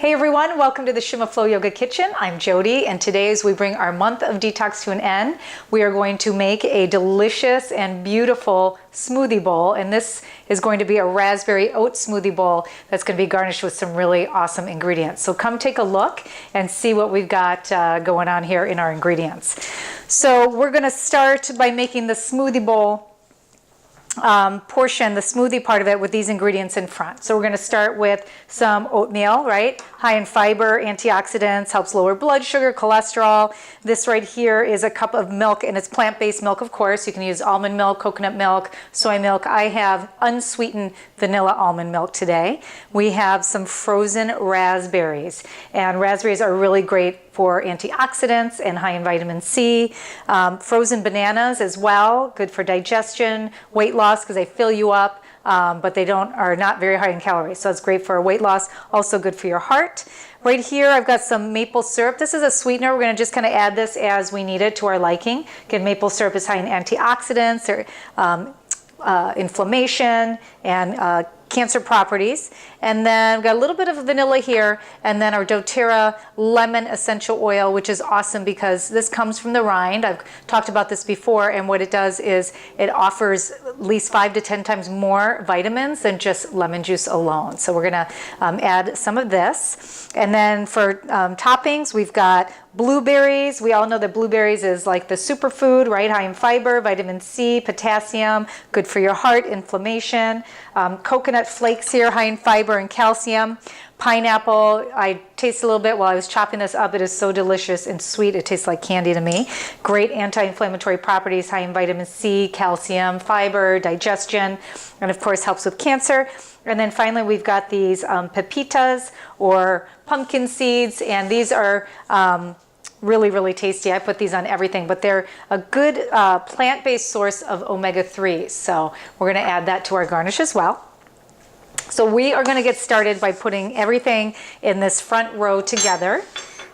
Hey everyone, welcome to the Shima Flow Yoga Kitchen. I'm Jody, and today as we bring our month of detox to an end, we are going to make a delicious and beautiful smoothie bowl, and this is going to be a raspberry oat smoothie bowl that's going to be garnished with some really awesome ingredients. So come take a look and see what we've got going on here in our ingredients. So we're going to start by making the smoothie bowl portion, the smoothie part of it, with these ingredients in front. So we're going to start with some oatmeal, right? High in fiber, antioxidants, helps lower blood sugar, cholesterol. This right here is a cup of milk, and it's plant-based milk, of course. You can use almond milk, coconut milk, soy milk. I have unsweetened vanilla almond milk today. We have some frozen raspberries, and raspberries are really great for antioxidants and high in vitamin C. Frozen bananas as well, good for digestion, weight loss because they fill you up, but they are not very high in calories. So it's great for weight loss, also good for your heart. Right here I've got some maple syrup. This is a sweetener. We're going to just kind of add this as we need it to our liking. Again, maple syrup is high in antioxidants, or inflammation, and cancer properties. And then we've got a little bit of vanilla here, and then our doTERRA lemon essential oil, which is awesome because this comes from the rind. I've talked about this before, and what it does is it offers at least 5 to 10 times more vitamins than just lemon juice alone. So we're gonna add some of this. And then for toppings, we've got blueberries. We all know that blueberries is like the superfood, right? High in fiber, vitamin C, potassium, good for your heart, inflammation. Coconut flakes here, high in fiber and calcium. Pineapple, I tasted a little bit while I was chopping this up. It is so delicious and sweet. It tastes like candy to me. Great anti-inflammatory properties, high in vitamin C, calcium, fiber, digestion, and of course helps with cancer. And then finally we've got these pepitas or pumpkin seeds, and these are really tasty. I put these on everything, but they're a good plant-based source of omega-3s. So we're going to add that to our garnish as well. So we are going to get started by putting everything in this front row together.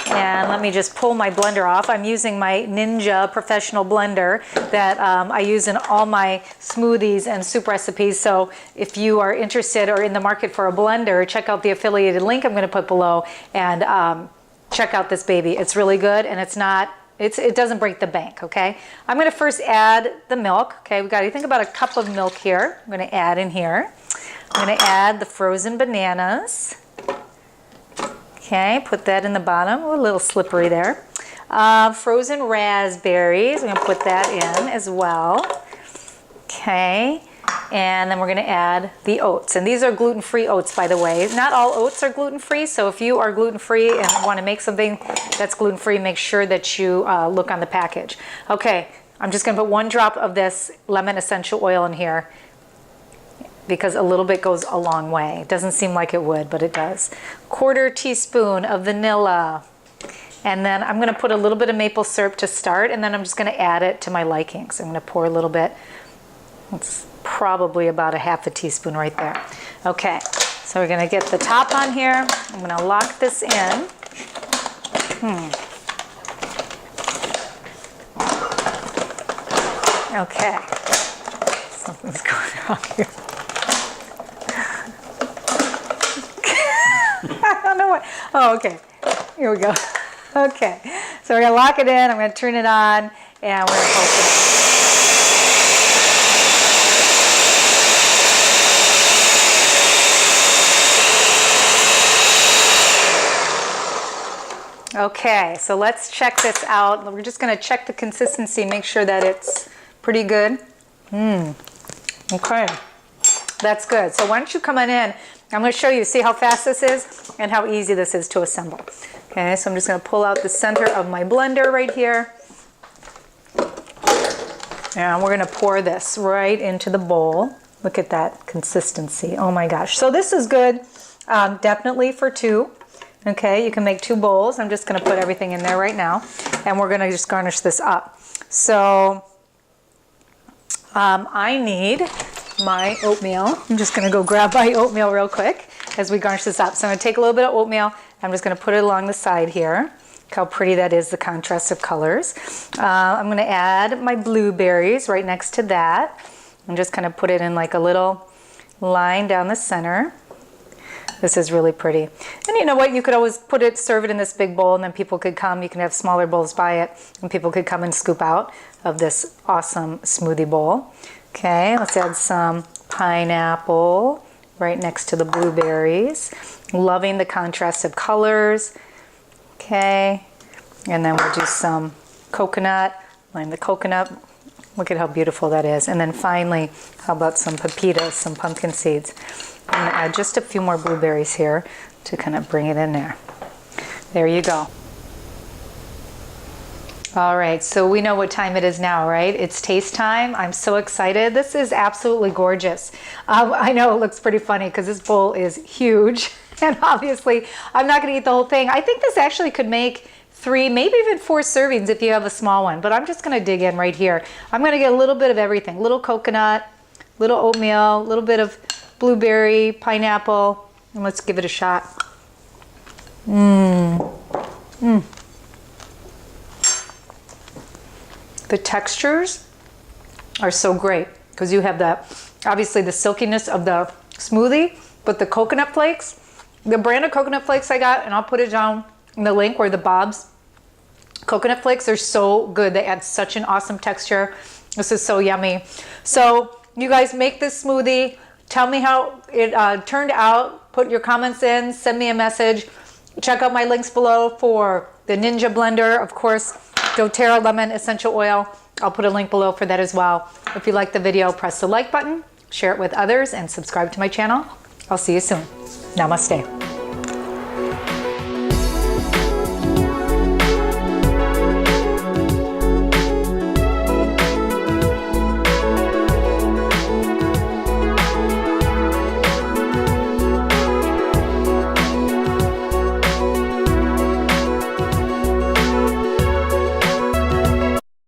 And let me just pull my blender off. I'm using my Ninja professional blender that I use in all my smoothies and soup recipes. So if you are interested or in the market for a blender, check out the affiliated link I'm going to put below, and check out this baby. It's really good, and it doesn't break the bank, okay? I'm going to first add the milk. Okay, we've got, I think, about a cup of milk here. I'm going to add in here. I'm going to add the frozen bananas. Okay, put that in the bottom. A little slippery there. Frozen raspberries. I'm going to put that in as well. Okay, and then we're going to add the oats. And these are gluten-free oats, by the way. Not all oats are gluten-free, so if you are gluten-free and want to make something that's gluten-free, make sure that you look on the package. Okay, I'm just going to put 1 drop of this lemon essential oil in here, because a little bit goes a long way. It doesn't seem like it would, but it does. 1/4 teaspoon of vanilla. And then I'm going to put a little bit of maple syrup to start, and then I'm just going to add it to my liking. So I'm going to pour a little bit. It's probably about a 1/2 teaspoon right there. Okay, so we're going to get the top on here. I'm going to lock this in. Okay, something's going on here. I don't know what. Oh, okay. Here we go. Okay. So we're going to lock it in. I'm going to turn it on, and we're going to open it. Okay. So let's check this out. We're just going to check the consistency, make sure that it's pretty good. Okay. That's good. So why don't you come on in? I'm going to show you, see how fast this is and how easy this is to assemble. Okay, so I'm just going to pull out the center of my blender right here. And we're going to pour this right into the bowl. Look at that consistency. Oh my gosh. So this is good, definitely for 2. Okay, you can make 2 bowls. I'm just going to put everything in there right now. And we're going to just garnish this up. So I need my oatmeal. I'm just going to go grab my oatmeal real quick as we garnish this up. So I'm going to take a little bit of oatmeal. I'm just going to put it along the side here. Look how pretty that is, the contrast of colors. I'm going to add my blueberries right next to that. I'm just going to put it in like a little line down the center. This is really pretty. And you know what? You could always serve it in this big bowl, and then people could come. You can have smaller bowls by it, and people could come and scoop out of this awesome smoothie bowl. Okay, let's add some pineapple right next to the blueberries. Loving the contrast of colors. Okay, and then we'll do some coconut. Line the coconut. Look at how beautiful that is. And then finally, how about some pepitas, some pumpkin seeds. I'm going to add just a few more blueberries here to kind of bring it in there. There you go. All right, so we know what time it is now, right? It's taste time. I'm so excited. This is absolutely gorgeous. I know it looks pretty funny because this bowl is huge. And obviously, I'm not going to eat the whole thing. I think this actually could make 3, maybe even 4 servings if you have a small one. But I'm just going to dig in right here. I'm going to get a little bit of everything. Little coconut, little oatmeal, a little bit of blueberry, pineapple, and let's give it a shot. The textures are so great because you have the, obviously the silkiness of the smoothie, but the coconut flakes, the brand of coconut flakes I got, and I'll put it down in the link where the Bob's coconut flakes are so good. They add such an awesome texture. This is so yummy. So you guys make this smoothie. Tell me how it turned out. Put your comments in. Send me a message. Check out my links below for the Ninja blender. Of course, doTERRA lemon essential oil. I'll put a link below for that as well. If you like the video, press the like button, share it with others, and subscribe to my channel. I'll see you soon. Namaste.